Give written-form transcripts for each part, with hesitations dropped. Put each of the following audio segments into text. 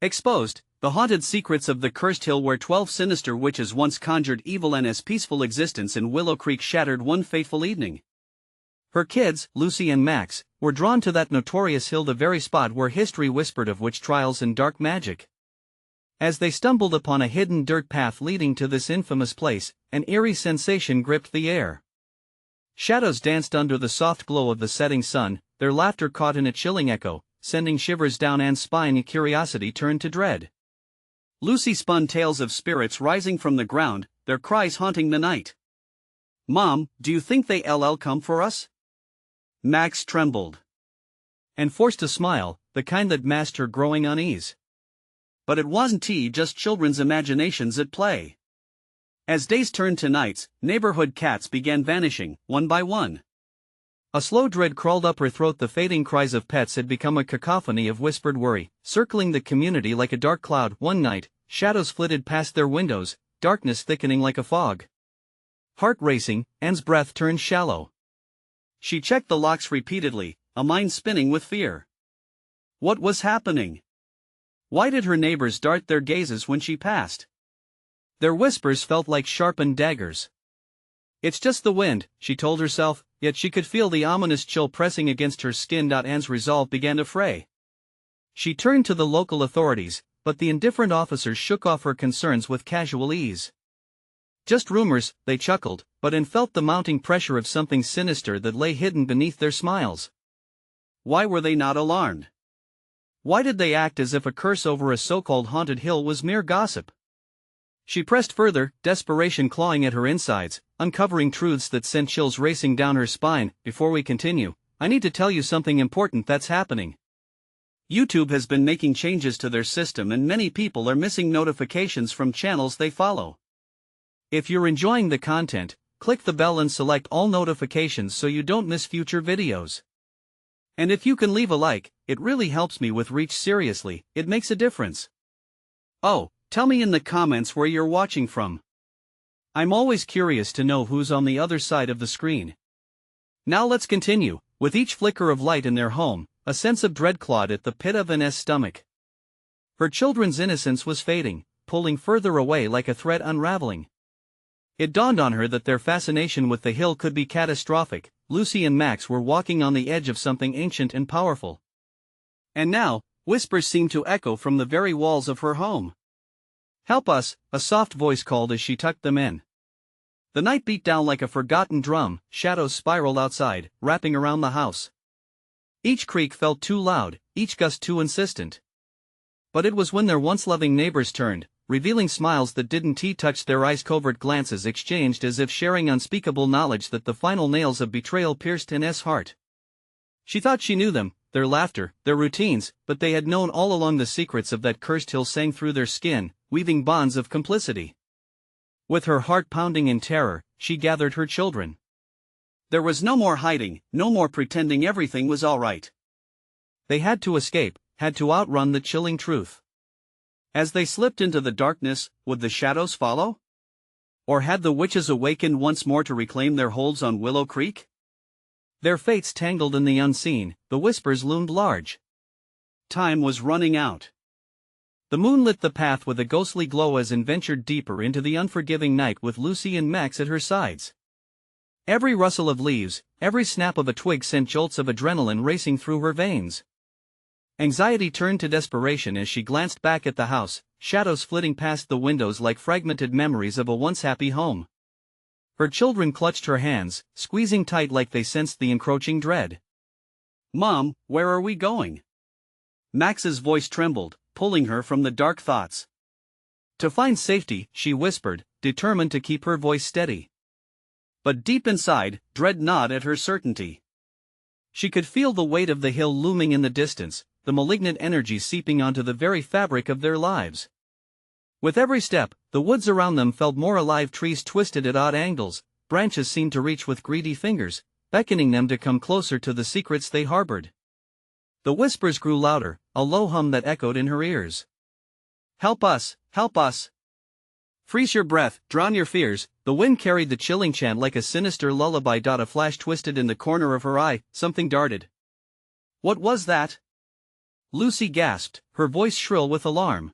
Exposed, the haunted secrets of the cursed hill where 12 sinister witches once conjured evil and as peaceful existence in Willow Creek shattered one fateful evening. Her kids, Lucy and Max, were drawn to that notorious hill, the very spot where history whispered of witch trials and dark magic. As they stumbled upon a hidden dirt path leading to this infamous place, an eerie sensation gripped the air. Shadows danced under the soft glow of the setting sun, their laughter caught in a chilling echo, sending shivers down Anne's spine. Curiosity turned to dread. Lucy spun tales of spirits rising from the ground, their cries haunting the night. "Mom, do you think they'll come for us?" Max trembled and forced a smile, the kind that masked her growing unease. But it wasn't just children's imaginations at play. As days turned to nights, neighborhood cats began vanishing, one by one. A slow dread crawled up her throat. The fading cries of pets had become a cacophony of whispered worry, circling the community like a dark cloud. One night, shadows flitted past their windows, darkness thickening like a fog. Heart racing, Anne's breath turned shallow. She checked the locks repeatedly, a mind spinning with fear. What was happening? Why did her neighbors dart their gazes when she passed? Their whispers felt like sharpened daggers. "It's just the wind," she told herself, yet she could feel the ominous chill pressing against her skin. Anne's resolve began to fray. She turned to the local authorities, but the indifferent officers shook off her concerns with casual ease. "Just rumors," they chuckled, but Anne felt the mounting pressure of something sinister that lay hidden beneath their smiles. Why were they not alarmed? Why did they act as if a curse over a so-called haunted hill was mere gossip? She pressed further, desperation clawing at her insides, uncovering truths that sent chills racing down her spine. "Before we continue, I need to tell you something important that's happening. YouTube has been making changes to their system and many people are missing notifications from channels they follow. If you're enjoying the content, click the bell and select all notifications so you don't miss future videos. And if you can leave a like, it really helps me with reach. Seriously, it makes a difference. Oh, tell me in the comments where you're watching from. I'm always curious to know who's on the other side of the screen. Now let's continue. With each flicker of light in their home, a sense of dread clawed at the pit of Anne's stomach. Her children's innocence was fading, pulling further away like a thread unraveling. It dawned on her that their fascination with the hill could be catastrophic. Lucy and Max were walking on the edge of something ancient and powerful. And now, whispers seemed to echo from the very walls of her home. "Help us," a soft voice called as she tucked them in. The night beat down like a forgotten drum, shadows spiraled outside, wrapping around the house. Each creak felt too loud, each gust too insistent. But it was when their once loving neighbors turned, revealing smiles that didn't touch their eyes, covert glances exchanged as if sharing unspeakable knowledge, that the final nails of betrayal pierced Anne's heart. She thought she knew them, their laughter, their routines, but they had known all along. The secrets of that cursed hill sang through their skin, weaving bonds of complicity. With her heart pounding in terror, she gathered her children. There was no more hiding, no more pretending everything was all right. They had to escape, had to outrun the chilling truth. As they slipped into the darkness, would the shadows follow? Or had the witches awakened once more to reclaim their holds on Willow Creek? Their fates tangled in the unseen, the whispers loomed large. Time was running out. The moon lit the path with a ghostly glow as Anne ventured deeper into the unforgiving night with Lucy and Max at her sides. Every rustle of leaves, every snap of a twig sent jolts of adrenaline racing through her veins. Anxiety turned to desperation as she glanced back at the house, shadows flitting past the windows like fragmented memories of a once happy home. Her children clutched her hands, squeezing tight like they sensed the encroaching dread. "Mom, where are we going?" Max's voice trembled, pulling her from the dark thoughts. "To find safety," she whispered, determined to keep her voice steady. But deep inside, dread gnawed at her certainty. She could feel the weight of the hill looming in the distance, the malignant energy seeping onto the very fabric of their lives. With every step, the woods around them felt more alive. Trees twisted at odd angles, branches seemed to reach with greedy fingers, beckoning them to come closer to the secrets they harbored. The whispers grew louder, a low hum that echoed in her ears. "Help us, help us. Freeze your breath, drown your fears." The wind carried the chilling chant like a sinister lullaby. A flash twisted in the corner of her eye, something darted. What was that? Lucy gasped, her voice shrill with alarm.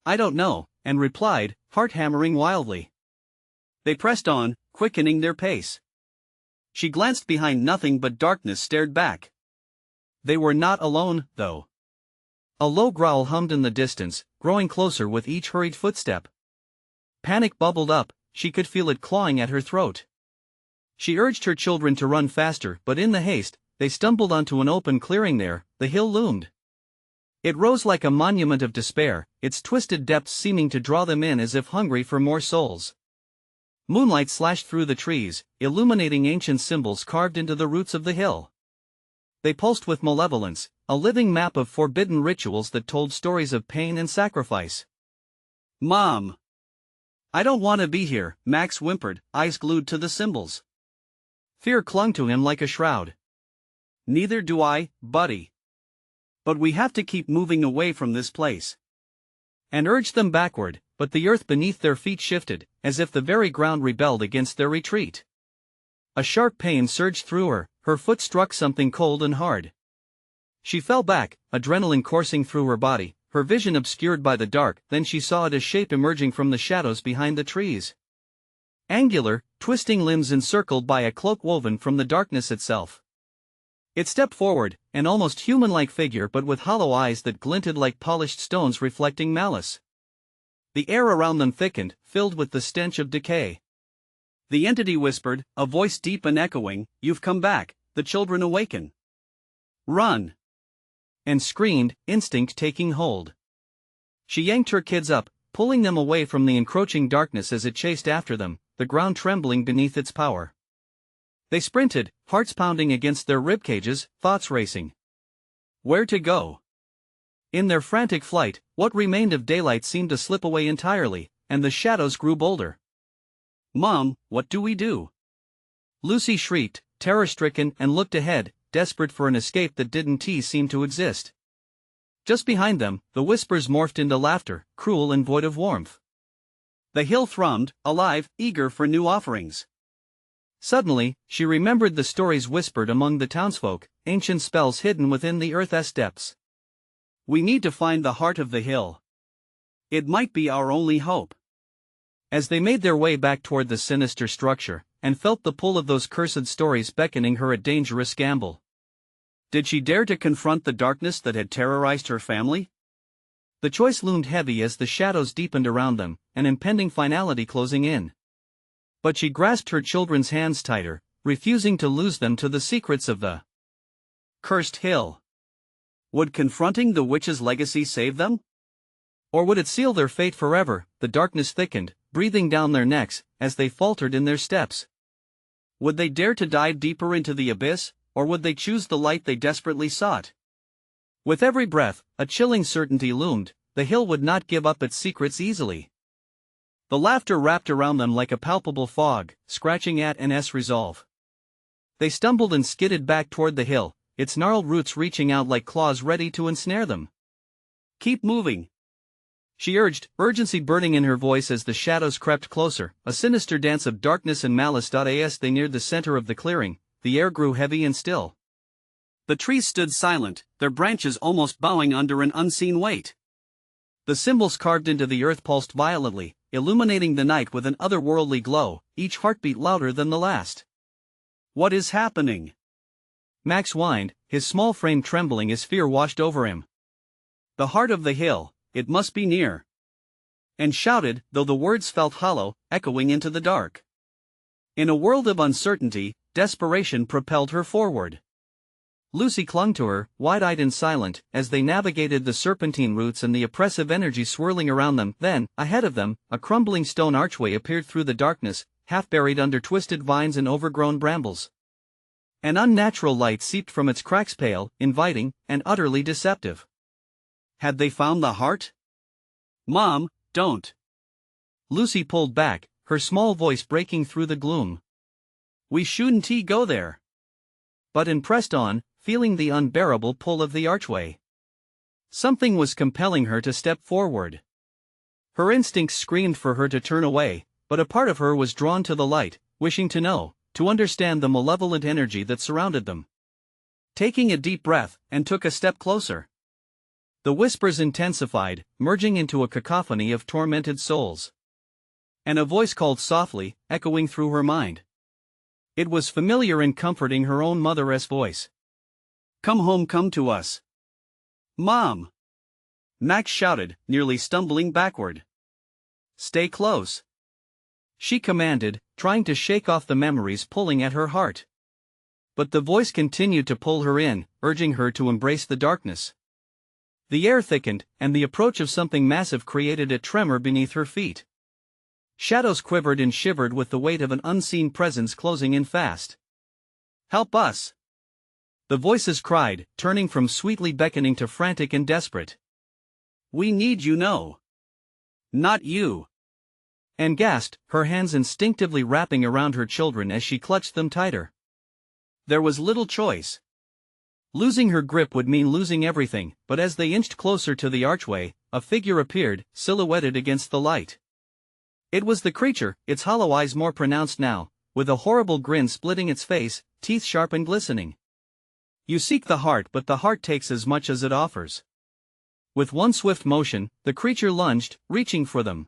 I don't know, Anne replied, heart hammering wildly. They pressed on, quickening their pace. She glanced behind, nothing but darkness stared back. They were not alone, though. A low growl hummed in the distance, growing closer with each hurried footstep. Panic bubbled up, she could feel it clawing at her throat. She urged her children to run faster, but in the haste, they stumbled onto an open clearing. There, the hill loomed. It rose like a monument of despair, its twisted depths seeming to draw them in as if hungry for more souls. Moonlight slashed through the trees, illuminating ancient symbols carved into the roots of the hill. They pulsed with malevolence, a living map of forbidden rituals that told stories of pain and sacrifice. Mom! I don't want to be here, Max whimpered, eyes glued to the symbols. Fear clung to him like a shroud. Neither do I, buddy. But we have to keep moving away from this place. And urged them backward, but the earth beneath their feet shifted, as if the very ground rebelled against their retreat. A sharp pain surged through her, her foot struck something cold and hard. She fell back, adrenaline coursing through her body, her vision obscured by the dark. Then she saw it, a shape emerging from the shadows behind the trees. Angular, twisting limbs encircled by a cloak woven from the darkness itself. It stepped forward, an almost human-like figure but with hollow eyes that glinted like polished stones reflecting malice. The air around them thickened, filled with the stench of decay. The entity whispered, a voice deep and echoing, "You've come back, the children awaken. Run!" And screamed, instinct taking hold. She yanked her kids up, pulling them away from the encroaching darkness as it chased after them, the ground trembling beneath its power. They sprinted, hearts pounding against their ribcages, thoughts racing. Where to go? In their frantic flight, what remained of daylight seemed to slip away entirely, and the shadows grew bolder. Mom, what do we do? Lucy shrieked, terror-stricken, and looked ahead, desperate for an escape that didn't seem to exist. Just behind them, the whispers morphed into laughter, cruel and void of warmth. The hill thrummed, alive, eager for new offerings. Suddenly, she remembered the stories whispered among the townsfolk, ancient spells hidden within the earth's depths. We need to find the heart of the hill. It might be our only hope. As they made their way back toward the sinister structure, and felt the pull of those cursed stories beckoning her, a dangerous gamble. Did she dare to confront the darkness that had terrorized her family? The choice loomed heavy as the shadows deepened around them, an impending finality closing in. But she grasped her children's hands tighter, refusing to lose them to the secrets of the cursed hill. Would confronting the witch's legacy save them? Or would it seal their fate forever? The darkness thickened, breathing down their necks, as they faltered in their steps. Would they dare to dive deeper into the abyss, or would they choose the light they desperately sought? With every breath, a chilling certainty loomed: the hill would not give up its secrets easily. The laughter wrapped around them like a palpable fog, scratching at Anne's resolve. They stumbled and skidded back toward the hill, its gnarled roots reaching out like claws ready to ensnare them. Keep moving, she urged, urgency burning in her voice as the shadows crept closer, a sinister dance of darkness and malice. As they neared the center of the clearing, the air grew heavy and still. The trees stood silent, their branches almost bowing under an unseen weight. The symbols carved into the earth pulsed violently, illuminating the night with an otherworldly glow, each heartbeat louder than the last. What is happening? Max whined, his small frame trembling as fear washed over him. The heart of the hill, it must be near. And shouted, though the words felt hollow, echoing into the dark. In a world of uncertainty, desperation propelled her forward. Lucy clung to her, wide-eyed and silent, as they navigated the serpentine roots and the oppressive energy swirling around them. Then, ahead of them, a crumbling stone archway appeared through the darkness, half buried under twisted vines and overgrown brambles. An unnatural light seeped from its cracks, pale, inviting, and utterly deceptive. Had they found the heart? Mom, don't. Lucy pulled back, her small voice breaking through the gloom. We shouldn't go there. But Anne pressed on, feeling the unbearable pull of the archway. Something was compelling her to step forward. Her instincts screamed for her to turn away, but a part of her was drawn to the light, wishing to know, to understand the malevolent energy that surrounded them. Taking a deep breath, Anne took a step closer. The whispers intensified, merging into a cacophony of tormented souls. And a voice called softly, echoing through her mind. It was familiar and comforting, her own mother's voice. "Come home, come to us." "Mom!" Max shouted, nearly stumbling backward. "Stay close," she commanded, trying to shake off the memories pulling at her heart. But the voice continued to pull her in, urging her to embrace the darkness. The air thickened, and the approach of something massive created a tremor beneath her feet. Shadows quivered and shivered with the weight of an unseen presence closing in fast. "Help us!" the voices cried, turning from sweetly beckoning to frantic and desperate. "We need you, no. Not you." And gasped, her hands instinctively wrapping around her children as she clutched them tighter. There was little choice. Losing her grip would mean losing everything, but as they inched closer to the archway, a figure appeared, silhouetted against the light. It was the creature, its hollow eyes more pronounced now, with a horrible grin splitting its face, teeth sharp and glistening. "You seek the heart, but the heart takes as much as it offers." With one swift motion, the creature lunged, reaching for them.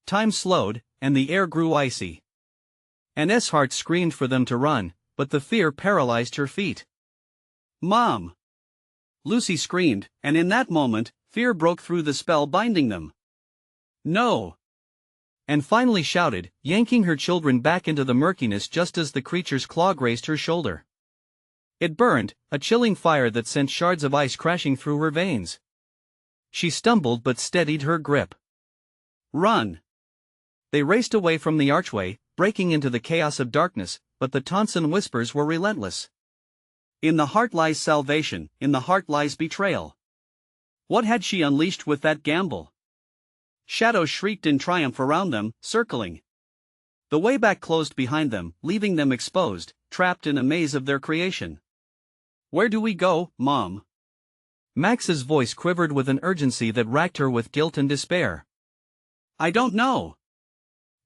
Time slowed, and the air grew icy. Anne's heart screamed for them to run, but the fear paralyzed her feet. "Mom!" Lucy screamed, and in that moment, fear broke through the spell binding them. "No!" and finally shouted, yanking her children back into the murkiness just as the creature's claw grazed her shoulder. It burned, a chilling fire that sent shards of ice crashing through her veins. She stumbled but steadied her grip. "Run!" They raced away from the archway, breaking into the chaos of darkness, but the taunts and whispers were relentless. "In the heart lies salvation, in the heart lies betrayal." What had she unleashed with that gamble? Shadows shrieked in triumph around them, circling. The way back closed behind them, leaving them exposed, trapped in a maze of their creation. "Where do we go, Mom?" Max's voice quivered with an urgency that racked her with guilt and despair. "I don't know,"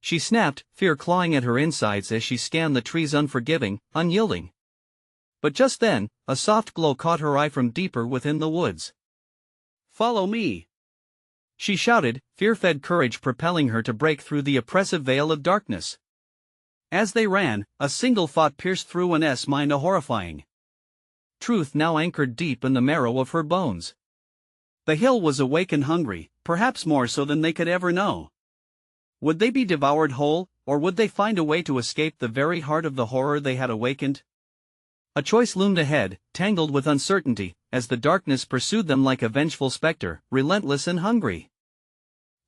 she snapped, fear clawing at her insides as she scanned the trees, unforgiving, unyielding. But just then, a soft glow caught her eye from deeper within the woods. "Follow me," she shouted, fear-fed courage propelling her to break through the oppressive veil of darkness. As they ran, a single thought pierced through Anne's mind, a horrifying truth now anchored deep in the marrow of her bones. The hill was awake and hungry, perhaps more so than they could ever know. Would they be devoured whole, or would they find a way to escape the very heart of the horror they had awakened? A choice loomed ahead, tangled with uncertainty, as the darkness pursued them like a vengeful specter, relentless and hungry.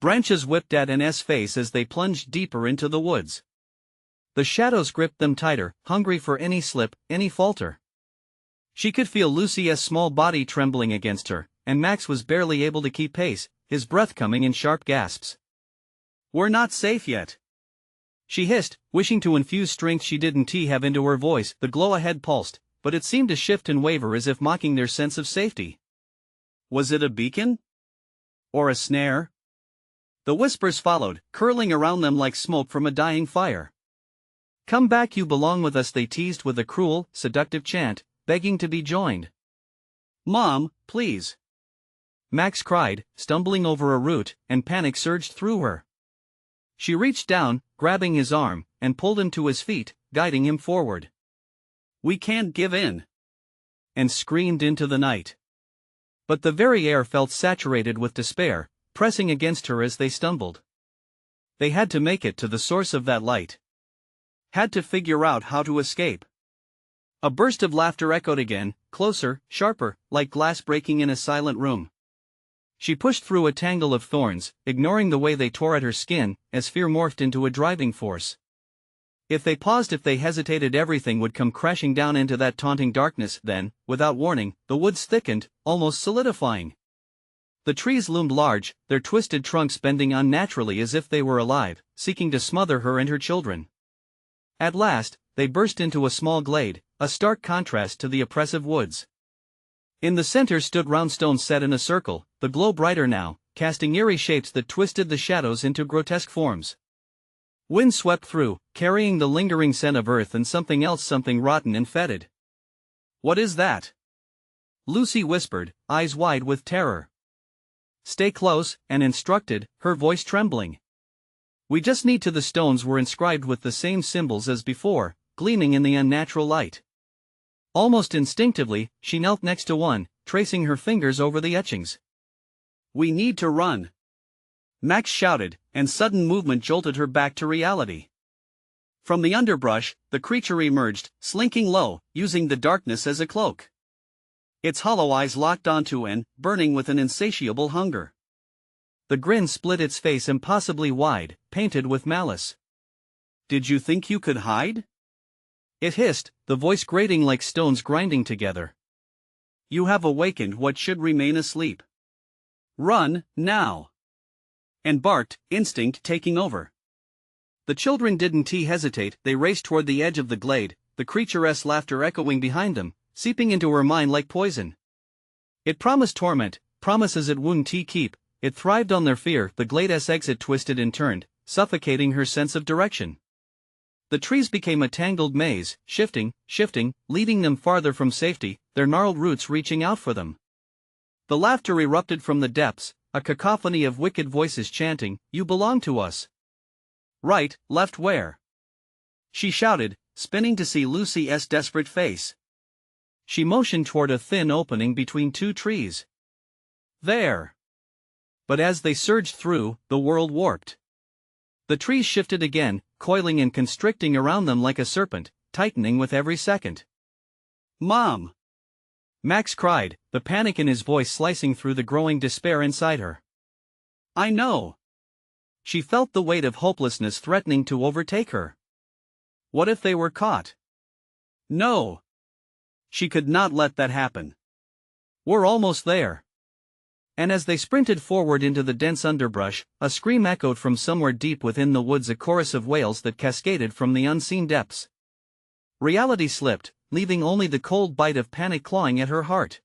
Branches whipped at Anne's face as they plunged deeper into the woods. The shadows gripped them tighter, hungry for any slip, any falter. She could feel Lucy's small body trembling against her, and Max was barely able to keep pace, his breath coming in sharp gasps. "We're not safe yet," she hissed, wishing to infuse strength she didn't have into her voice. The glow ahead pulsed, but it seemed to shift and waver as if mocking their sense of safety. Was it a beacon? Or a snare? The whispers followed, curling around them like smoke from a dying fire. "Come back, you belong with us," they teased with a cruel, seductive chant, begging to be joined. "Mom, please," Max cried, stumbling over a root, and panic surged through her. She reached down, grabbing his arm, and pulled him to his feet, guiding him forward. "We can't give in," and screamed into the night. But the very air felt saturated with despair, pressing against her as they stumbled. They had to make it to the source of that light. Had to figure out how to escape. A burst of laughter echoed again, closer, sharper, like glass breaking in a silent room. She pushed through a tangle of thorns, ignoring the way they tore at her skin, as fear morphed into a driving force. If they paused, if they hesitated, everything would come crashing down into that taunting darkness. Then, without warning, the woods thickened, almost solidifying. The trees loomed large, their twisted trunks bending unnaturally as if they were alive, seeking to smother her and her children. At last, they burst into a small glade, a stark contrast to the oppressive woods. In the center stood round stones set in a circle, the glow brighter now, casting eerie shapes that twisted the shadows into grotesque forms. Wind swept through, carrying the lingering scent of earth and something else, something rotten and fetid. "What is that?" Lucy whispered, eyes wide with terror. Stay close, and instructed, her voice trembling. We just need to. The stones were inscribed with the same symbols as before, gleaming in the unnatural light. Almost instinctively, she knelt next to one, tracing her fingers over the etchings. We need to run, Max shouted, and sudden movement jolted her back to reality. From the underbrush, the creature emerged, slinking low, using the darkness as a cloak. Its hollow eyes locked onto Anne, burning with an insatiable hunger. The grin split its face impossibly wide, painted with malice. Did you think you could hide? It hissed, the voice grating like stones grinding together. You have awakened what should remain asleep. Run, now! And barked, instinct taking over. The children didn't hesitate, they raced toward the edge of the glade, the creature's laughter echoing behind them, seeping into her mind like poison. It promised torment, promises it wouldn't keep, it thrived on their fear. The glade's exit twisted and turned, suffocating her sense of direction. The trees became a tangled maze, shifting, leading them farther from safety, their gnarled roots reaching out for them. The laughter erupted from the depths, a cacophony of wicked voices chanting, "You belong to us." Right, left, where? She shouted, spinning to see Lucy's desperate face. She motioned toward a thin opening between two trees. There. But as they surged through, the world warped. The trees shifted again, coiling and constricting around them like a serpent, tightening with every second. Mom! Max cried, the panic in his voice slicing through the growing despair inside her. I know. She felt the weight of hopelessness threatening to overtake her. What if they were caught? No. She could not let that happen. We're almost there. And as they sprinted forward into the dense underbrush, a scream echoed from somewhere deep within the woods, a chorus of wails that cascaded from the unseen depths. Reality slipped, leaving only the cold bite of panic clawing at her heart.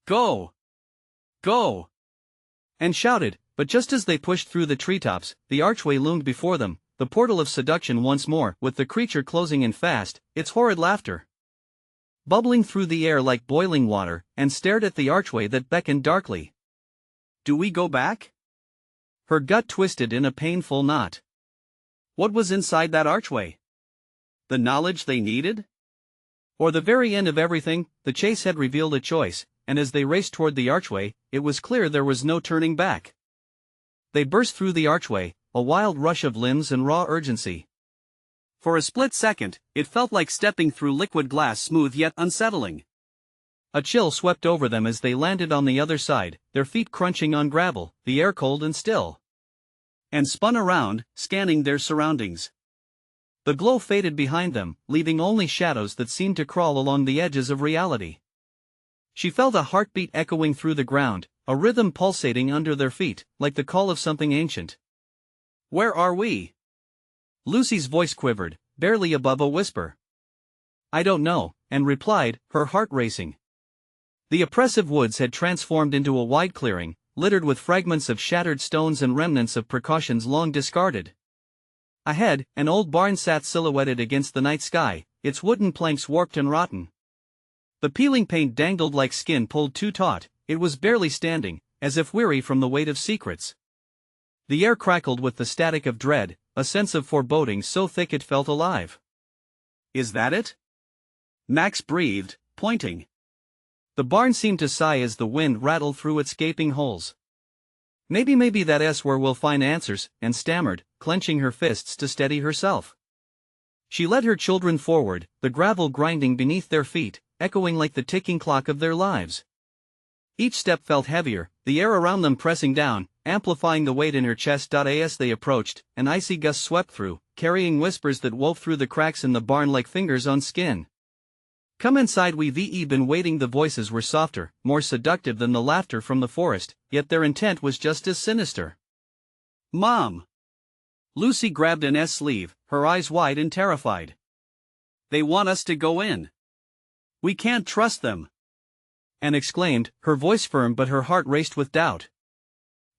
Go! Go! And shouted, but just as they pushed through the treetops, the archway loomed before them, the portal of seduction once more, with the creature closing in fast, its horrid laughter bubbling through the air like boiling water, and stared at the archway that beckoned darkly. Do we go back? Her gut twisted in a painful knot. What was inside that archway? The knowledge they needed? Or the very end of everything? The chase had revealed a choice, and as they raced toward the archway, it was clear there was no turning back. They burst through the archway, a wild rush of limbs and raw urgency. For a split second, it felt like stepping through liquid glass, smooth yet unsettling. A chill swept over them as they landed on the other side, their feet crunching on gravel, the air cold and still. And spun around, scanning their surroundings. The glow faded behind them, leaving only shadows that seemed to crawl along the edges of reality. She felt a heartbeat echoing through the ground, a rhythm pulsating under their feet, like the call of something ancient. Where are we? Lucy's voice quivered, barely above a whisper. I don't know, Anne replied, her heart racing. The oppressive woods had transformed into a wide clearing, littered with fragments of shattered stones and remnants of precautions long discarded. Ahead, an old barn sat silhouetted against the night sky, its wooden planks warped and rotten. The peeling paint dangled like skin pulled too taut, it was barely standing, as if weary from the weight of secrets. The air crackled with the static of dread, a sense of foreboding so thick it felt alive. Is that it? Max breathed, pointing. The barn seemed to sigh as the wind rattled through its gaping holes. Maybe that's where we'll find answers, Anne stammered, clenching her fists to steady herself. She led her children forward, the gravel grinding beneath their feet, echoing like the ticking clock of their lives. Each step felt heavier, the air around them pressing down, amplifying the weight in her chest. As they approached, an icy gust swept through, carrying whispers that wove through the cracks in the barn like fingers on skin. Come inside, we've been waiting. The voices were softer, more seductive than the laughter from the forest, yet their intent was just as sinister. Mom! Lucy grabbed Anne's sleeve, her eyes wide and terrified. They want us to go in. We can't trust them. Anne exclaimed, her voice firm but her heart raced with doubt.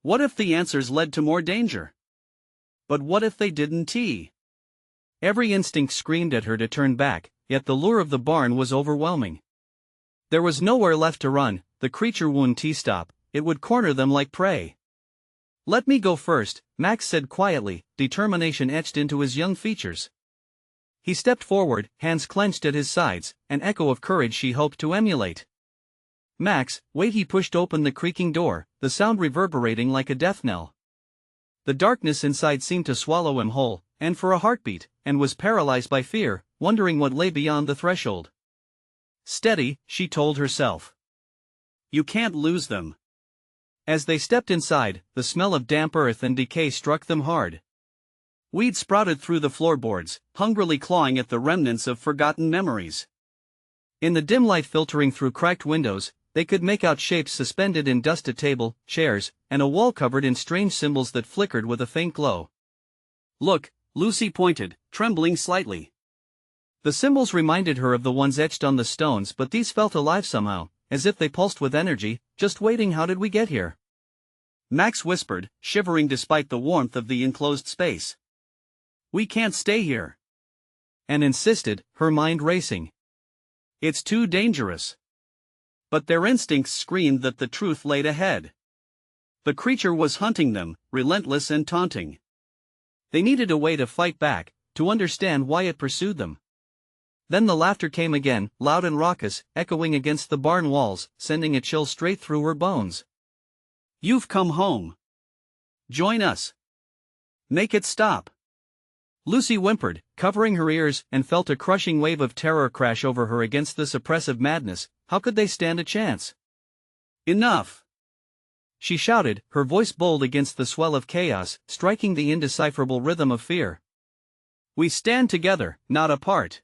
What if the answers led to more danger? But what if they didn't? Every instinct screamed at her to turn back, yet the lure of the barn was overwhelming. There was nowhere left to run, the creature wouldn't stop, it would corner them like prey. "Let me go first," Max said quietly, determination etched into his young features. He stepped forward, hands clenched at his sides, an echo of courage she hoped to emulate. "Max, wait." He pushed open the creaking door, the sound reverberating like a death knell. The darkness inside seemed to swallow him whole, and for a heartbeat, and was paralyzed by fear, wondering what lay beyond the threshold. "Steady," she told herself. "You can't lose them." As they stepped inside, the smell of damp earth and decay struck them hard. Weeds sprouted through the floorboards, hungrily clawing at the remnants of forgotten memories. In the dim light filtering through cracked windows, they could make out shapes suspended in dust: a table, chairs, and a wall covered in strange symbols that flickered with a faint glow. "Look," Lucy pointed, trembling slightly. The symbols reminded her of the ones etched on the stones, but these felt alive somehow, as if they pulsed with energy, just waiting. "How did we get here?" Max whispered, shivering despite the warmth of the enclosed space. "We can't stay here." Anne insisted, her mind racing. "It's too dangerous." But their instincts screamed that the truth laid ahead. The creature was hunting them, relentless and taunting. They needed a way to fight back, to understand why it pursued them. Then the laughter came again, loud and raucous, echoing against the barn walls, sending a chill straight through her bones. "You've come home. Join us. Make it stop." Lucy whimpered, covering her ears, and felt a crushing wave of terror crash over her against this oppressive madness. How could they stand a chance? "Enough!" she shouted, her voice bold against the swell of chaos, striking the indecipherable rhythm of fear. "We stand together, not apart."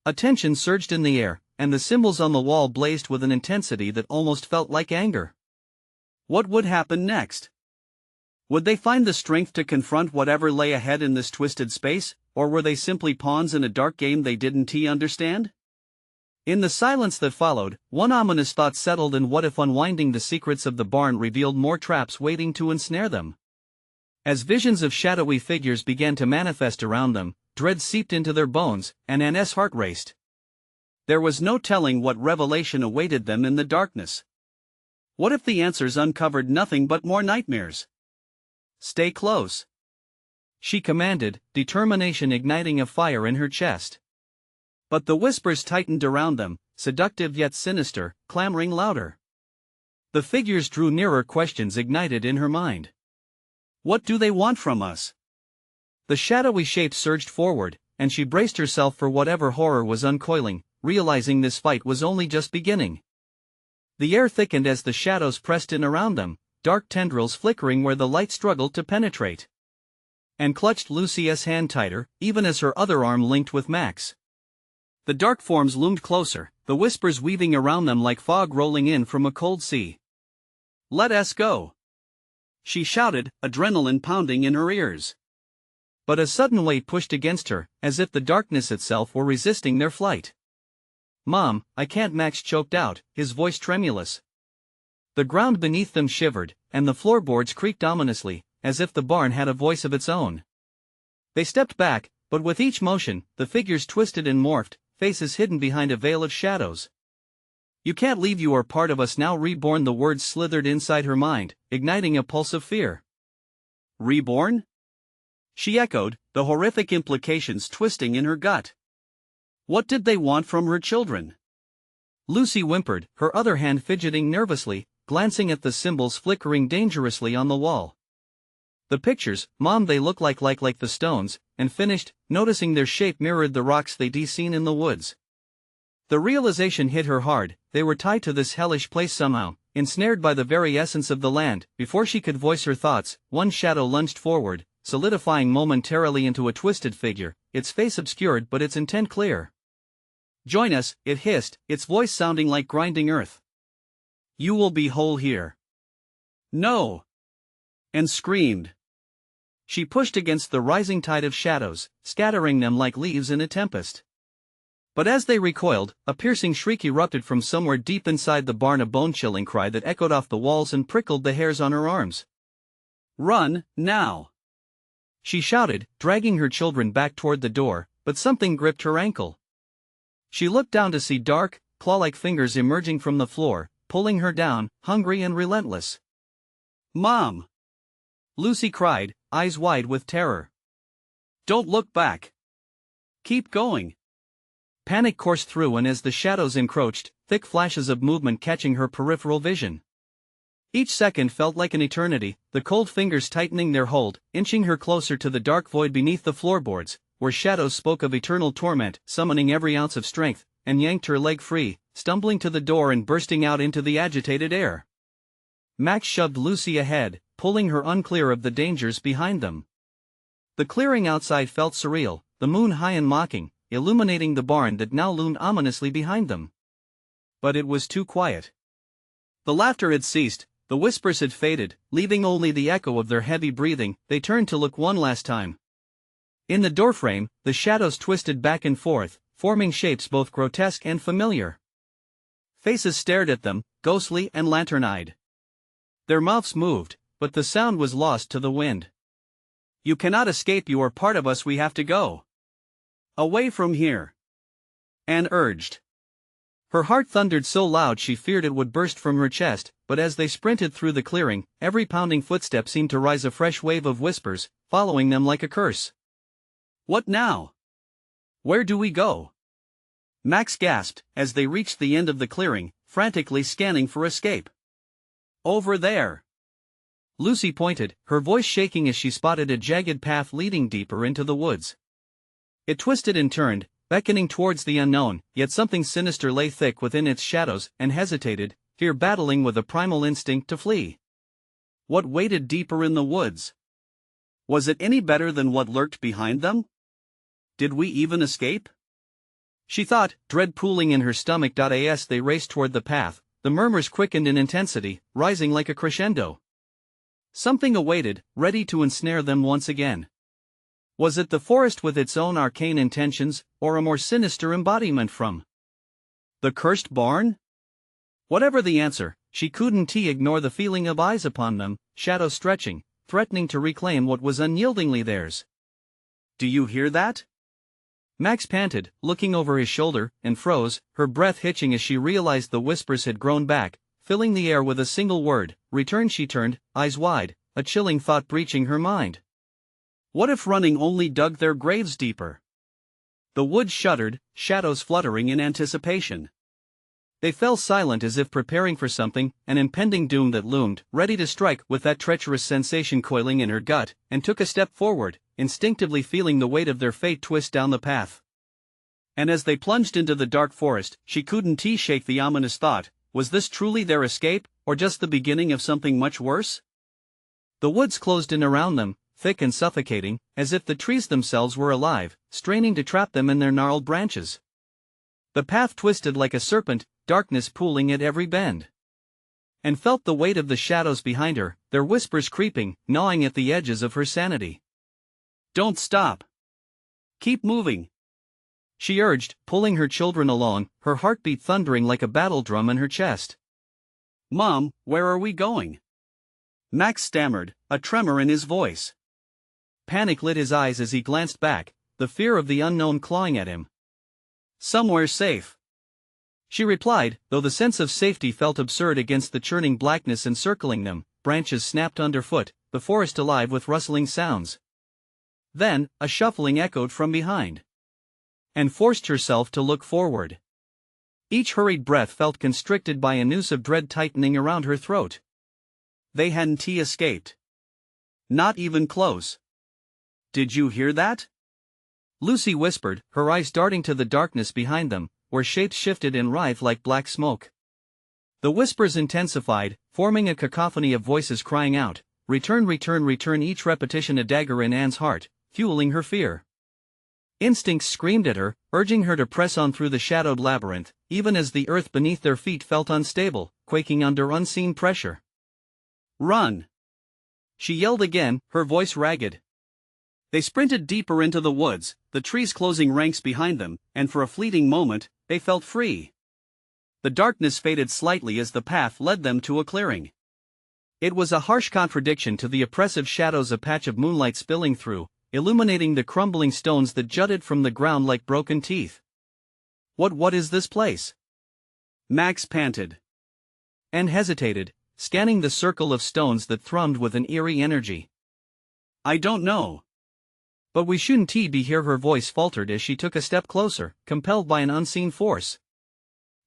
A tension surged in the air, and the symbols on the wall blazed with an intensity that almost felt like anger. What would happen next? Would they find the strength to confront whatever lay ahead in this twisted space, or were they simply pawns in a dark game they didn't understand? In the silence that followed, one ominous thought settled: and what if unwinding the secrets of the barn revealed more traps waiting to ensnare them? As visions of shadowy figures began to manifest around them, dread seeped into their bones, and Anne's heart raced. There was no telling what revelation awaited them in the darkness. What if the answers uncovered nothing but more nightmares? "Stay close," she commanded, determination igniting a fire in her chest. But the whispers tightened around them, seductive yet sinister, clamoring louder. The figures drew nearer, questions ignited in her mind. "What do they want from us?" The shadowy shapes surged forward, and she braced herself for whatever horror was uncoiling, realizing this fight was only just beginning. The air thickened as the shadows pressed in around them, dark tendrils flickering where the light struggled to penetrate. Anne clutched Lucy's hand tighter, even as her other arm linked with Max. The dark forms loomed closer, the whispers weaving around them like fog rolling in from a cold sea. "Let us go," she shouted, adrenaline pounding in her ears. But a sudden weight pushed against her, as if the darkness itself were resisting their flight. "Mom, I can't," Max choked out, his voice tremulous. The ground beneath them shivered, and the floorboards creaked ominously, as if the barn had a voice of its own. They stepped back, but with each motion, the figures twisted and morphed, faces hidden behind a veil of shadows. "You can't leave. You are part of us now." Reborn, the words slithered inside her mind, igniting a pulse of fear. "Reborn?" she echoed, the horrific implications twisting in her gut. What did they want from her children? Lucy whimpered, her other hand fidgeting nervously, glancing at the symbols flickering dangerously on the wall. "The pictures, Mom, they look like the stones," and finished, noticing their shape mirrored the rocks they'd seen in the woods. The realization hit her hard: they were tied to this hellish place somehow, ensnared by the very essence of the land. Before she could voice her thoughts, one shadow lunged forward, solidifying momentarily into a twisted figure, its face obscured but its intent clear. "Join us," it hissed, its voice sounding like grinding earth. "You will be whole here." "No!" and screamed. She pushed against the rising tide of shadows, scattering them like leaves in a tempest. But as they recoiled, a piercing shriek erupted from somewhere deep inside the barn, a bone-chilling cry that echoed off the walls and prickled the hairs on her arms. "Run, now!" she shouted, dragging her children back toward the door, but something gripped her ankle. She looked down to see dark, claw-like fingers emerging from the floor, pulling her down, hungry and relentless. "Mom!" Lucy cried, eyes wide with terror. "Don't look back. Keep going." Panic coursed through, and as the shadows encroached, thick flashes of movement catching her peripheral vision. Each second felt like an eternity, the cold fingers tightening their hold, inching her closer to the dark void beneath the floorboards, where shadows spoke of eternal torment, summoning every ounce of strength, and yanked her leg free, stumbling to the door and bursting out into the agitated air. Max shoved Lucy ahead, pulling her unclear of the dangers behind them. The clearing outside felt surreal, the moon high and mocking, illuminating the barn that now loomed ominously behind them. But it was too quiet. The laughter had ceased, the whispers had faded, leaving only the echo of their heavy breathing. They turned to look one last time. In the doorframe, the shadows twisted back and forth, forming shapes both grotesque and familiar. Faces stared at them, ghostly and lantern-eyed. Their mouths moved, but the sound was lost to the wind. "You cannot escape, you are part of us, we have to go away from here," Anne urged. Her heart thundered so loud she feared it would burst from her chest, but as they sprinted through the clearing, every pounding footstep seemed to rise a fresh wave of whispers, following them like a curse. "What now? Where do we go?" Max gasped, as they reached the end of the clearing, frantically scanning for escape. "Over there." Lucy pointed, her voice shaking as she spotted a jagged path leading deeper into the woods. It twisted and turned, beckoning towards the unknown, yet something sinister lay thick within its shadows, and hesitated, fear battling with a primal instinct to flee. What waited deeper in the woods? Was it any better than what lurked behind them? Did we even escape? She thought, dread pooling in her stomach. As they raced toward the path, the murmurs quickened in intensity, rising like a crescendo. Something awaited, ready to ensnare them once again. Was it the forest with its own arcane intentions, or a more sinister embodiment from the cursed barn? Whatever the answer, she couldn't ignore the feeling of eyes upon them, shadows stretching, threatening to reclaim what was unyieldingly theirs. "Do you hear that?" Max panted, looking over his shoulder, and froze, her breath hitching as she realized the whispers had grown back, filling the air with a single word, "Return." She turned, eyes wide, a chilling thought breaching her mind. What if running only dug their graves deeper? The woods shuddered, shadows fluttering in anticipation. They fell silent as if preparing for something, an impending doom that loomed, ready to strike, with that treacherous sensation coiling in her gut, and took a step forward, instinctively feeling the weight of their fate twist down the path. And as they plunged into the dark forest, she couldn't shake the ominous thought, was this truly their escape, or just the beginning of something much worse? The woods closed in around them, thick and suffocating, as if the trees themselves were alive, straining to trap them in their gnarled branches. The path twisted like a serpent, darkness pooling at every bend. And felt the weight of the shadows behind her, their whispers creeping, gnawing at the edges of her sanity. "Don't stop. Keep moving," she urged, pulling her children along, her heartbeat thundering like a battle drum in her chest. "Mom, where are we going?" Max stammered, a tremor in his voice. Panic lit his eyes as he glanced back, the fear of the unknown clawing at him. "Somewhere safe," she replied, though the sense of safety felt absurd against the churning blackness encircling them. Branches snapped underfoot, the forest alive with rustling sounds. Then, a shuffling echoed from behind. And forced herself to look forward. Each hurried breath felt constricted by a noose of dread tightening around her throat. They hadn't escaped. Not even close. "Did you hear that?" Lucy whispered, her eyes darting to the darkness behind them, where shapes shifted and writhed like black smoke. The whispers intensified, forming a cacophony of voices crying out, "Return, return, return," each repetition a dagger in Anne's heart, fueling her fear. Instincts screamed at her, urging her to press on through the shadowed labyrinth, even as the earth beneath their feet felt unstable, quaking under unseen pressure. "Run!" she yelled again, her voice ragged. They sprinted deeper into the woods, the trees closing ranks behind them, and for a fleeting moment, they felt free. The darkness faded slightly as the path led them to a clearing. It was a harsh contradiction to the oppressive shadows, a patch of moonlight spilling through, illuminating the crumbling stones that jutted from the ground like broken teeth. What is this place?" Max panted. and hesitated, scanning the circle of stones that thrummed with an eerie energy. I don't know. But we shouldn't be here. Her voice faltered as she took a step closer, compelled by an unseen force.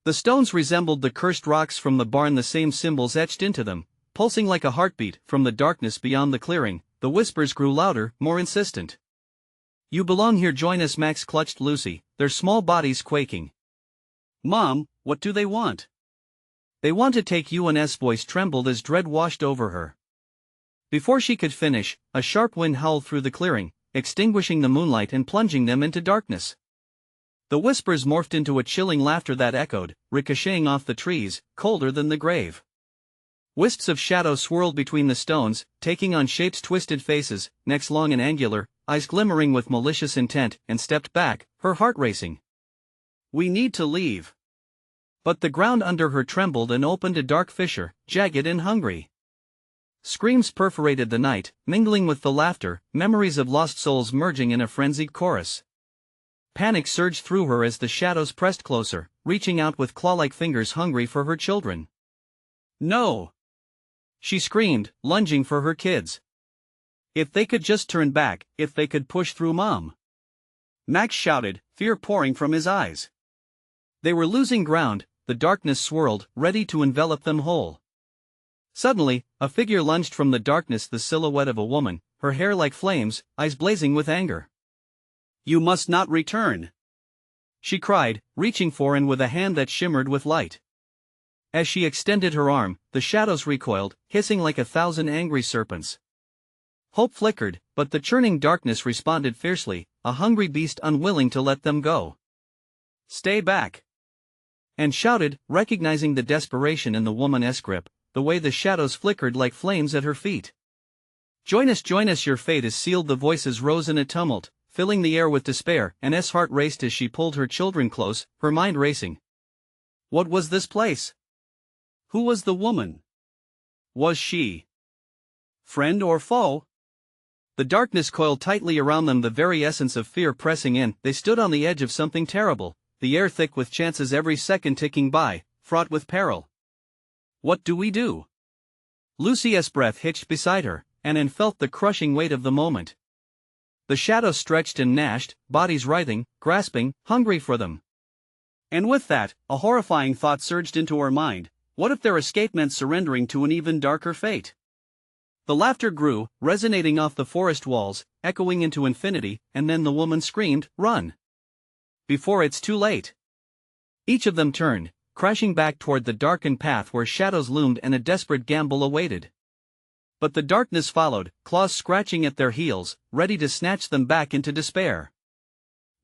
The stones resembled the cursed rocks from the barn, the same symbols etched into them, pulsing like a heartbeat. From the darkness beyond the clearing, the whispers grew louder, more insistent. You belong here, join us. Max clutched Lucy, their small bodies quaking. Mom, what do they want? They want to take you. Anne's voice trembled as dread washed over her. Before she could finish, a sharp wind howled through the clearing, extinguishing the moonlight and plunging them into darkness. The whispers morphed into a chilling laughter that echoed, ricocheting off the trees, colder than the grave. Wisps of shadow swirled between the stones, taking on shapes, twisted faces, necks long and angular, eyes glimmering with malicious intent, and stepped back, her heart racing. We need to leave. But the ground under her trembled and opened a dark fissure, jagged and hungry. Screams perforated the night, mingling with the laughter, memories of lost souls merging in a frenzied chorus. Panic surged through her as the shadows pressed closer, reaching out with claw-like fingers, hungry for her children. No! She screamed, lunging for her kids. If they could just turn back, if they could push through, Mom! Max shouted, fear pouring from his eyes. They were losing ground. The darkness swirled, ready to envelop them whole. Suddenly, a figure lunged from the darkness, the silhouette of a woman, her hair like flames, eyes blazing with anger. You must not return! She cried, reaching for and with a hand that shimmered with light. As she extended her arm, the shadows recoiled, hissing like 1,000 angry serpents. Hope flickered, but the churning darkness responded fiercely, a hungry beast unwilling to let them go. Stay back! And shouted, recognizing the desperation in the woman's grip, the way the shadows flickered like flames at her feet. Join us, your fate is sealed. The voices rose in a tumult, filling the air with despair. Anne's heart raced as she pulled her children close, her mind racing. What was this place? Who was the woman? Was she friend or foe? The darkness coiled tightly around them, the very essence of fear pressing in. They stood on the edge of something terrible, the air thick with chances, every second ticking by, fraught with peril. What do we do? Lucy's breath hitched beside her, and Anne felt the crushing weight of the moment. The shadows stretched and gnashed, bodies writhing, grasping, hungry for them. And with that, a horrifying thought surged into her mind. What if their escape meant surrendering to an even darker fate? The laughter grew, resonating off the forest walls, echoing into infinity, and then the woman screamed, "Run! Before it's too late!" Each of them turned, crashing back toward the darkened path where shadows loomed and a desperate gamble awaited. But the darkness followed, claws scratching at their heels, ready to snatch them back into despair.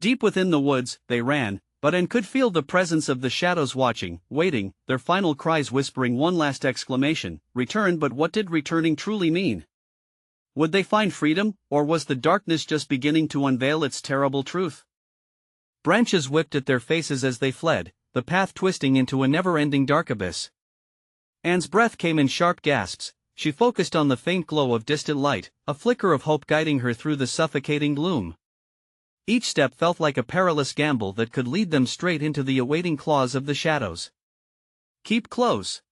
Deep within the woods, they ran, but Anne could feel the presence of the shadows watching, waiting, their final cries whispering one last exclamation, return. But what did returning truly mean? Would they find freedom, or was the darkness just beginning to unveil its terrible truth? Branches whipped at their faces as they fled, the path twisting into a never-ending dark abyss. Anne's breath came in sharp gasps. She focused on the faint glow of distant light, a flicker of hope guiding her through the suffocating gloom. Each step felt like a perilous gamble that could lead them straight into the awaiting claws of the shadows. Keep close!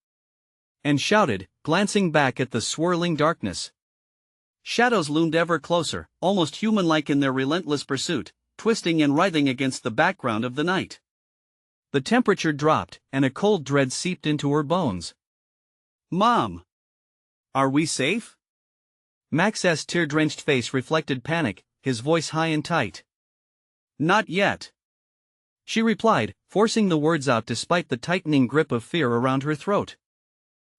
Anne shouted, glancing back at the swirling darkness. Shadows loomed ever closer, almost human-like in their relentless pursuit, twisting and writhing against the background of the night. The temperature dropped, and a cold dread seeped into her bones. Mom! Are we safe? Max's tear-drenched face reflected panic, his voice high and tight. Not yet. She replied, forcing the words out despite the tightening grip of fear around her throat.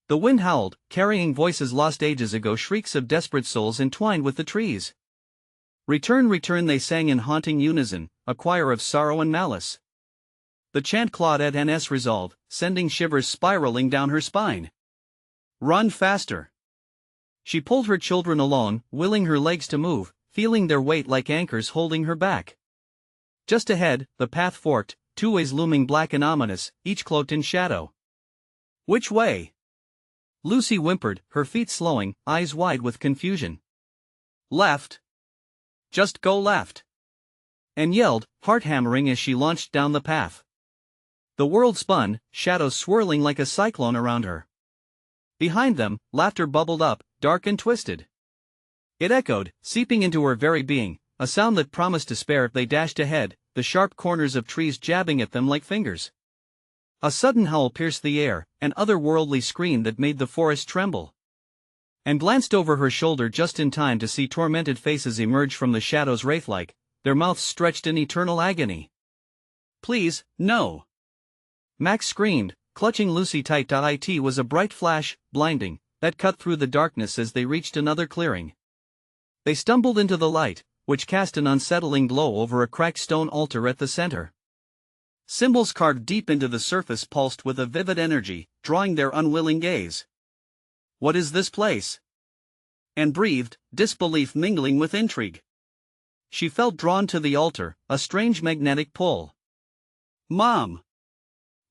The wind howled, carrying voices lost ages ago, shrieks of desperate souls entwined with the trees. Return, return, they sang in haunting unison, a choir of sorrow and malice. The chant clawed at Anne's resolve, sending shivers spiraling down her spine. Run faster! She pulled her children along, willing her legs to move, feeling their weight like anchors holding her back. Just ahead, the path forked, two ways looming black and ominous, each cloaked in shadow. Which way? Lucy whimpered, her feet slowing, eyes wide with confusion. Left. Just go left. Anne yelled, heart hammering as she launched down the path. The world spun, shadows swirling like a cyclone around her. Behind them, laughter bubbled up, dark and twisted. It echoed, seeping into her very being, a sound that promised despair. They dashed ahead, the sharp corners of trees jabbing at them like fingers. A sudden howl pierced the air, an otherworldly scream that made the forest tremble. And glanced over her shoulder just in time to see tormented faces emerge from the shadows wraith-like, their mouths stretched in eternal agony. "Please, no!" Max screamed, clutching Lucy tight. It was a bright flash, blinding, that cut through the darkness as they reached another clearing. They stumbled into the light, which cast an unsettling glow over a cracked stone altar at the center. Symbols carved deep into the surface pulsed with a vivid energy, drawing their unwilling gaze. "What is this place?" Anne breathed, disbelief mingling with intrigue. She felt drawn to the altar, a strange magnetic pull. "Mom!"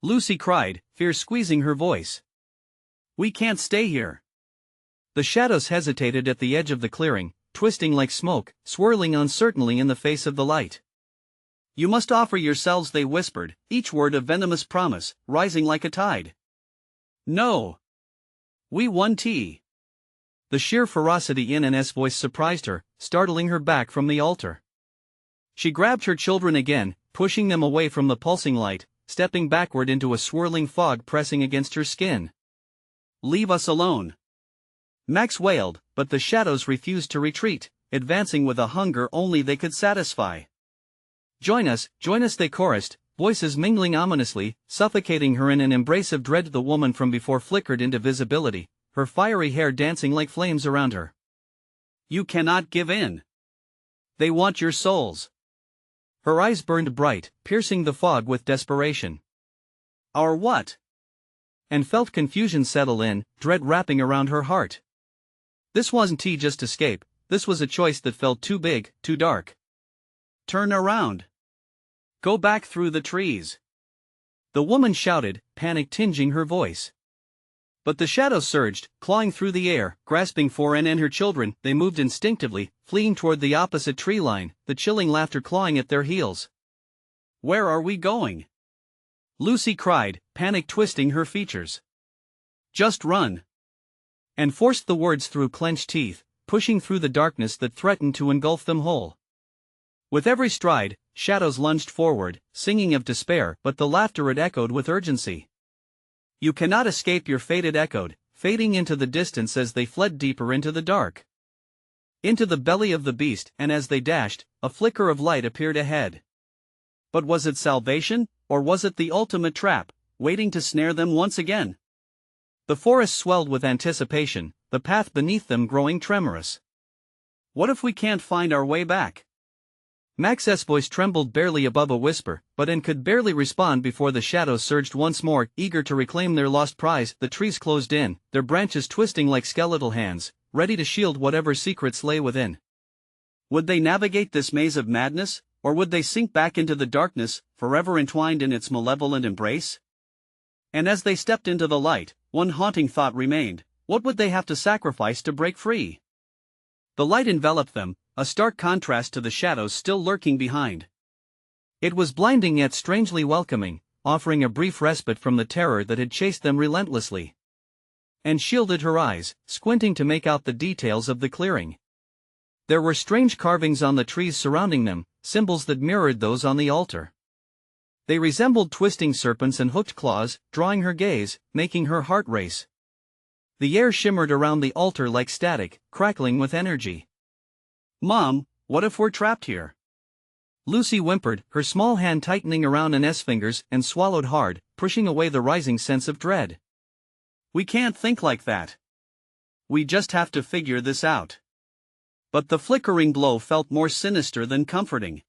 Lucy cried, fear squeezing her voice. "We can't stay here." The shadows hesitated at the edge of the clearing, twisting like smoke, swirling uncertainly in the face of the light. "You must offer yourselves," they whispered, each word a venomous promise, rising like a tide. "No. We want tea." The sheer ferocity in Anne's voice surprised her, startling her back from the altar. She grabbed her children again, pushing them away from the pulsing light, stepping backward into a swirling fog pressing against her skin. "Leave us alone," Max wailed, but the shadows refused to retreat, advancing with a hunger only they could satisfy. Join us," they chorused, voices mingling ominously, suffocating her in an embrace of dread. The woman from before flickered into visibility, her fiery hair dancing like flames around her. "You cannot give in. They want your souls." Her eyes burned bright, piercing the fog with desperation. "Our what?" And felt confusion settle in, dread wrapping around her heart. This wasn't just escape, this was a choice that felt too big, too dark. "Turn around. Go back through the trees," the woman shouted, panic tinging her voice. But the shadows surged, clawing through the air, grasping for Anne and her children. They moved instinctively, fleeing toward the opposite tree line, the chilling laughter clawing at their heels. "Where are we going?" Lucy cried, panic twisting her features. "Just run." And forced the words through clenched teeth, pushing through the darkness that threatened to engulf them whole. With every stride, shadows lunged forward, singing of despair, but the laughter it echoed with urgency. "You cannot escape your fate," it echoed, fading into the distance as they fled deeper into the dark. Into the belly of the beast, and as they dashed, a flicker of light appeared ahead. But was it salvation, or was it the ultimate trap, waiting to snare them once again? The forest swelled with anticipation, the path beneath them growing tremorous. "What if we can't find our way back?" Max's voice trembled barely above a whisper, but Anne could barely respond before the shadows surged once more, eager to reclaim their lost prize. The trees closed in, their branches twisting like skeletal hands, ready to shield whatever secrets lay within. Would they navigate this maze of madness, or would they sink back into the darkness, forever entwined in its malevolent embrace? And as they stepped into the light, one haunting thought remained: what would they have to sacrifice to break free? The light enveloped them, a stark contrast to the shadows still lurking behind. It was blinding yet strangely welcoming, offering a brief respite from the terror that had chased them relentlessly. And shielded her eyes, squinting to make out the details of the clearing. There were strange carvings on the trees surrounding them, symbols that mirrored those on the altar. They resembled twisting serpents and hooked claws, drawing her gaze, making her heart race. The air shimmered around the altar like static, crackling with energy. "Mom, what if we're trapped here?" Lucy whimpered, her small hand tightening around Anne's fingers, and swallowed hard, pushing away the rising sense of dread. "We can't think like that. We just have to figure this out." But the flickering glow felt more sinister than comforting.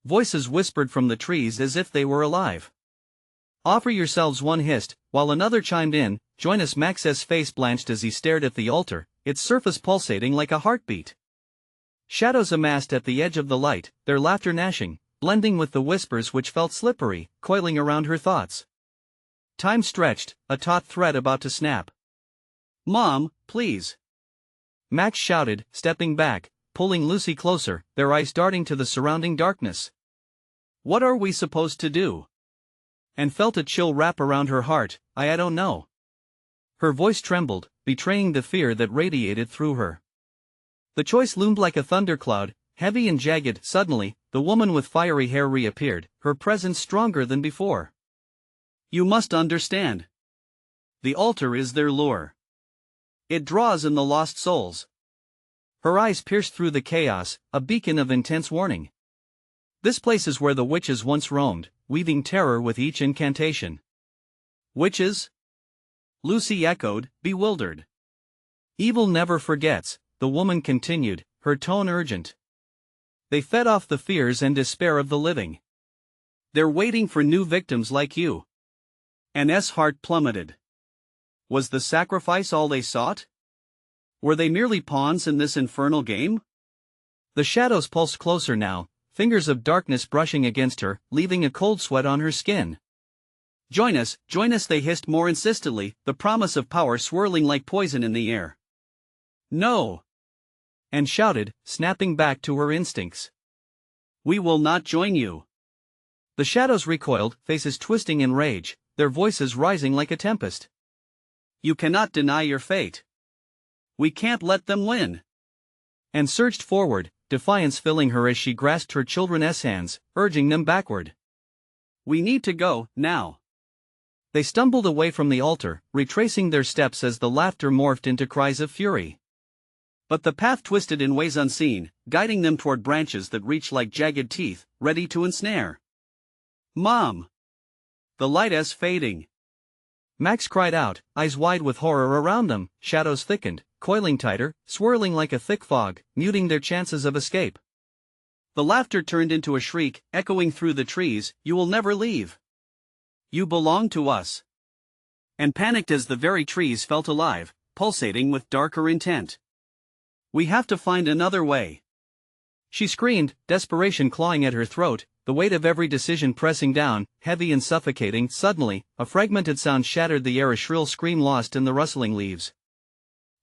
Voices whispered from the trees as if they were alive. "Offer yourselves," one hissed, while another chimed in, "Join us." Max's face blanched as he stared at the altar, its surface pulsating like a heartbeat. Shadows amassed at the edge of the light, their laughter gnashing, blending with the whispers which felt slippery, coiling around her thoughts. Time stretched, a taut thread about to snap. "Mom, please!" Max shouted, stepping back, pulling Lucy closer, their eyes darting to the surrounding darkness. "What are we supposed to do?" And felt a chill wrap around her heart. I don't know." Her voice trembled, betraying the fear that radiated through her. The choice loomed like a thundercloud, heavy and jagged. Suddenly, the woman with fiery hair reappeared, her presence stronger than before. You must understand. The altar is their lure. It draws in the lost souls. Her eyes pierced through the chaos, a beacon of intense warning. This place is where the witches once roamed, weaving terror with each incantation. Witches? Lucy echoed, bewildered. Evil never forgets, the woman continued, her tone urgent. They fed off the fears and despair of the living. They're waiting for new victims like you. Anne's heart plummeted. Was the sacrifice all they sought? Were they merely pawns in this infernal game? The shadows pulsed closer now, fingers of darkness brushing against her, leaving a cold sweat on her skin. Join us, they hissed more insistently, the promise of power swirling like poison in the air. No! Anne shouted, snapping back to her instincts. We will not join you. The shadows recoiled, faces twisting in rage, their voices rising like a tempest. You cannot deny your fate. We can't let them win. Anne surged forward, defiance filling her as she grasped her children's hands, urging them backward. We need to go, now. They stumbled away from the altar, retracing their steps as the laughter morphed into cries of fury. But the path twisted in ways unseen, guiding them toward branches that reached like jagged teeth, ready to ensnare. Mom! The light is fading. Max cried out, eyes wide with horror around them. Shadows thickened, coiling tighter, swirling like a thick fog, muting their chances of escape. The laughter turned into a shriek, echoing through the trees. You will never leave. You belong to us. And panicked as the very trees felt alive, pulsating with darker intent. We have to find another way. She screamed, desperation clawing at her throat, the weight of every decision pressing down, heavy and suffocating. Suddenly, a fragmented sound shattered the air, a shrill scream lost in the rustling leaves.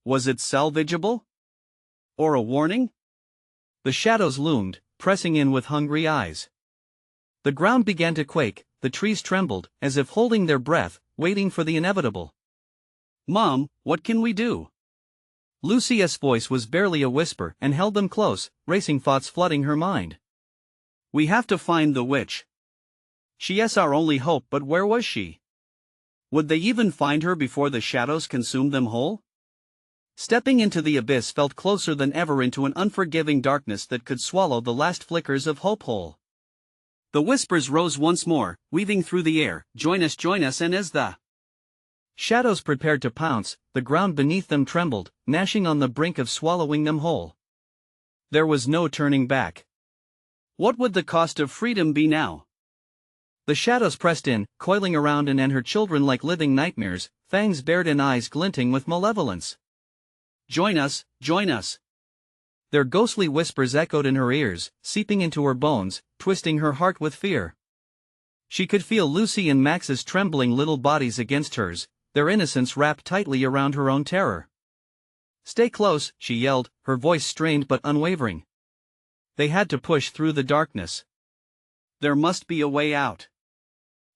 Was it salvageable? Or a warning? The shadows loomed, pressing in with hungry eyes. The ground began to quake, the trees trembled, as if holding their breath, waiting for the inevitable. Mom, what can we do? Lucy's voice was barely a whisper and held them close, racing thoughts flooding her mind. We have to find the witch. She's our only hope, but where was she? Would they even find her before the shadows consumed them whole? Stepping into the abyss felt closer than ever into an unforgiving darkness that could swallow the last flickers of hope whole. The whispers rose once more, weaving through the air, join us, and as the shadows prepared to pounce, the ground beneath them trembled, gnashing on the brink of swallowing them whole. There was no turning back. What would the cost of freedom be now? The shadows pressed in, coiling around Anne and her children like living nightmares, fangs bared and eyes glinting with malevolence. Join us, join us. Their ghostly whispers echoed in her ears, seeping into her bones, twisting her heart with fear. She could feel Lucy and Max's trembling little bodies against hers, their innocence wrapped tightly around her own terror. Stay close, she yelled, her voice strained but unwavering. They had to push through the darkness. There must be a way out.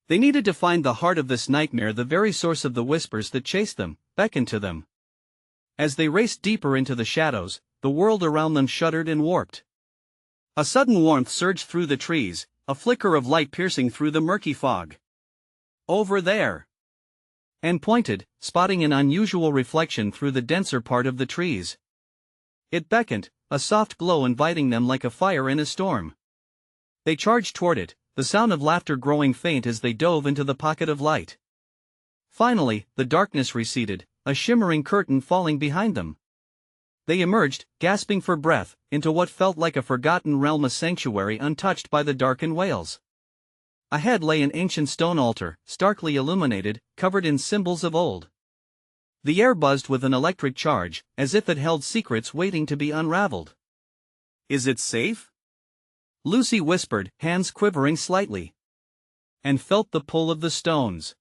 They needed to find the heart of this nightmare, the very source of the whispers that chased them, beckoned to them. As they raced deeper into the shadows, the world around them shuddered and warped. A sudden warmth surged through the trees, a flicker of light piercing through the murky fog. Over there! Anne pointed, spotting an unusual reflection through the denser part of the trees. It beckoned, a soft glow inviting them like a fire in a storm. They charged toward it, the sound of laughter growing faint as they dove into the pocket of light. Finally, the darkness receded, a shimmering curtain falling behind them. They emerged, gasping for breath, into what felt like a forgotten realm, a sanctuary untouched by the darkened wails. Ahead lay an ancient stone altar, starkly illuminated, covered in symbols of old. The air buzzed with an electric charge, as if it held secrets waiting to be unraveled. Is it safe? Lucy whispered, hands quivering slightly. And felt the pull of the stones.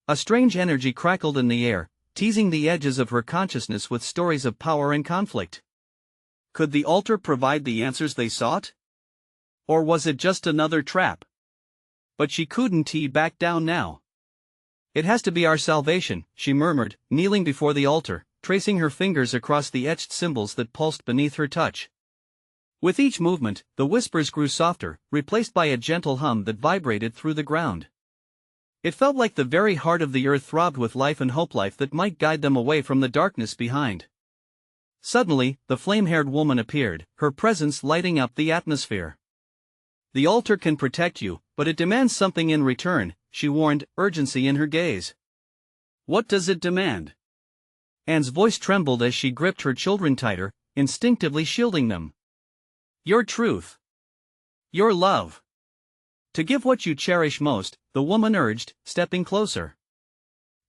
A strange energy crackled in the air, teasing the edges of her consciousness with stories of power and conflict. Could the altar provide the answers they sought? Or was it just another trap? But she couldn't back down now. It has to be our salvation, she murmured, kneeling before the altar, tracing her fingers across the etched symbols that pulsed beneath her touch. With each movement, the whispers grew softer, replaced by a gentle hum that vibrated through the ground. It felt like the very heart of the earth throbbed with life and hope, life that might guide them away from the darkness behind. Suddenly, the flame-haired woman appeared, her presence lighting up the atmosphere. The altar can protect you, but it demands something in return, she warned, urgency in her gaze. What does it demand? Anne's voice trembled as she gripped her children tighter, instinctively shielding them. Your truth. Your love. To give what you cherish most, the woman urged, stepping closer.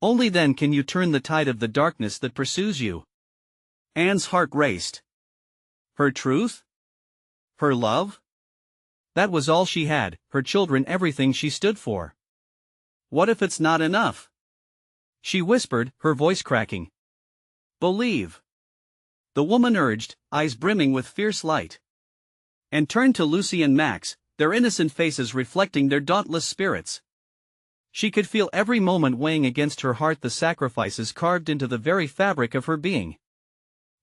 Only then can you turn the tide of the darkness that pursues you. Anne's heart raced. Her truth? Her love? That was all she had, her children, everything she stood for. What if it's not enough? She whispered, her voice cracking. Believe. The woman urged, eyes brimming with fierce light. And turned to Lucy and Max, their innocent faces reflecting their dauntless spirits. She could feel every moment weighing against her heart, the sacrifices carved into the very fabric of her being.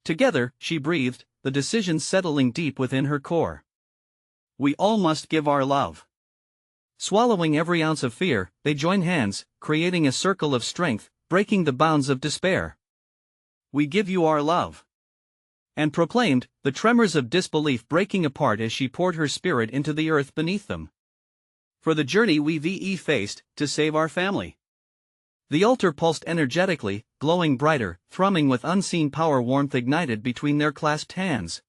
Together, she breathed, the decision settling deep within her core. We all must give our love. Swallowing every ounce of fear, they joined hands, creating a circle of strength, breaking the bounds of despair. We give you our love. Anne proclaimed, the tremors of disbelief breaking apart as she poured her spirit into the earth beneath them. For the journey we've faced, to save our family. The altar pulsed energetically, glowing brighter, thrumming with unseen power, warmth ignited between their clasped hands.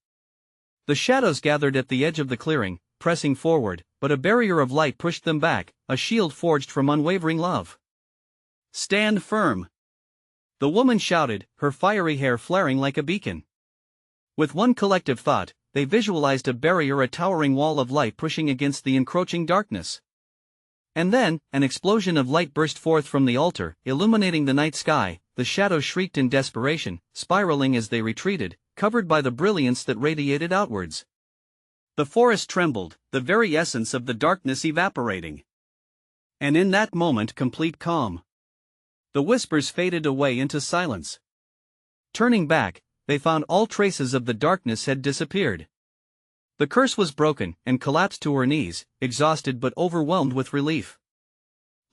The shadows gathered at the edge of the clearing, pressing forward, but a barrier of light pushed them back, a shield forged from unwavering love. Stand firm! The woman shouted, her fiery hair flaring like a beacon. With one collective thought, they visualized a barrier, a towering wall of light pushing against the encroaching darkness. And then, an explosion of light burst forth from the altar, illuminating the night sky. The shadows shrieked in desperation, spiraling as they retreated, covered by the brilliance that radiated outwards. The forest trembled, the very essence of the darkness evaporating. And in that moment, complete calm. The whispers faded away into silence. Turning back, they found all traces of the darkness had disappeared. The curse was broken, and collapsed to her knees, exhausted but overwhelmed with relief.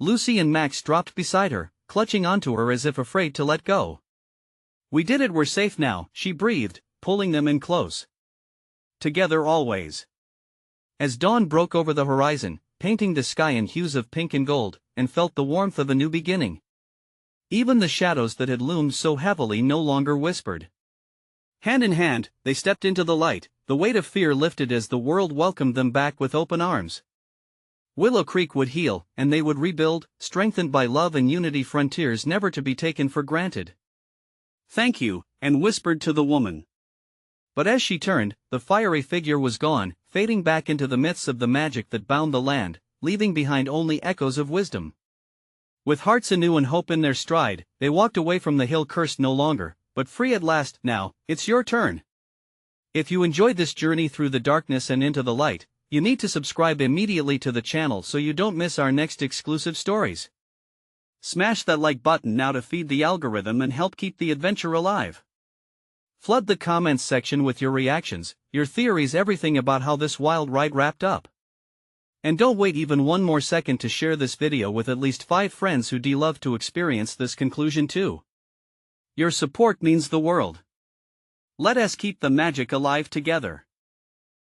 Lucy and Max dropped beside her, clutching onto her as if afraid to let go. We did it, we're safe now, she breathed, pulling them in close. Together always. As dawn broke over the horizon, painting the sky in hues of pink and gold, and felt the warmth of a new beginning. Even the shadows that had loomed so heavily no longer whispered. Hand in hand, they stepped into the light, the weight of fear lifted as the world welcomed them back with open arms. Willow Creek would heal, and they would rebuild, strengthened by love and unity, frontiers never to be taken for granted. Thank you, Anne whispered to the woman. But as she turned, the fiery figure was gone, fading back into the myths of the magic that bound the land, leaving behind only echoes of wisdom. With hearts anew and hope in their stride, they walked away from the hill, cursed no longer, but free at last. Now, it's your turn. If you enjoyed this journey through the darkness and into the light, you need to subscribe immediately to the channel so you don't miss our next exclusive stories. Smash that like button now to feed the algorithm and help keep the adventure alive. Flood the comments section with your reactions, your theories, everything about how this wild ride wrapped up. And don't wait even one more second to share this video with at least 5 friends who'd love to experience this conclusion too. Your support means the world. Let us keep the magic alive together.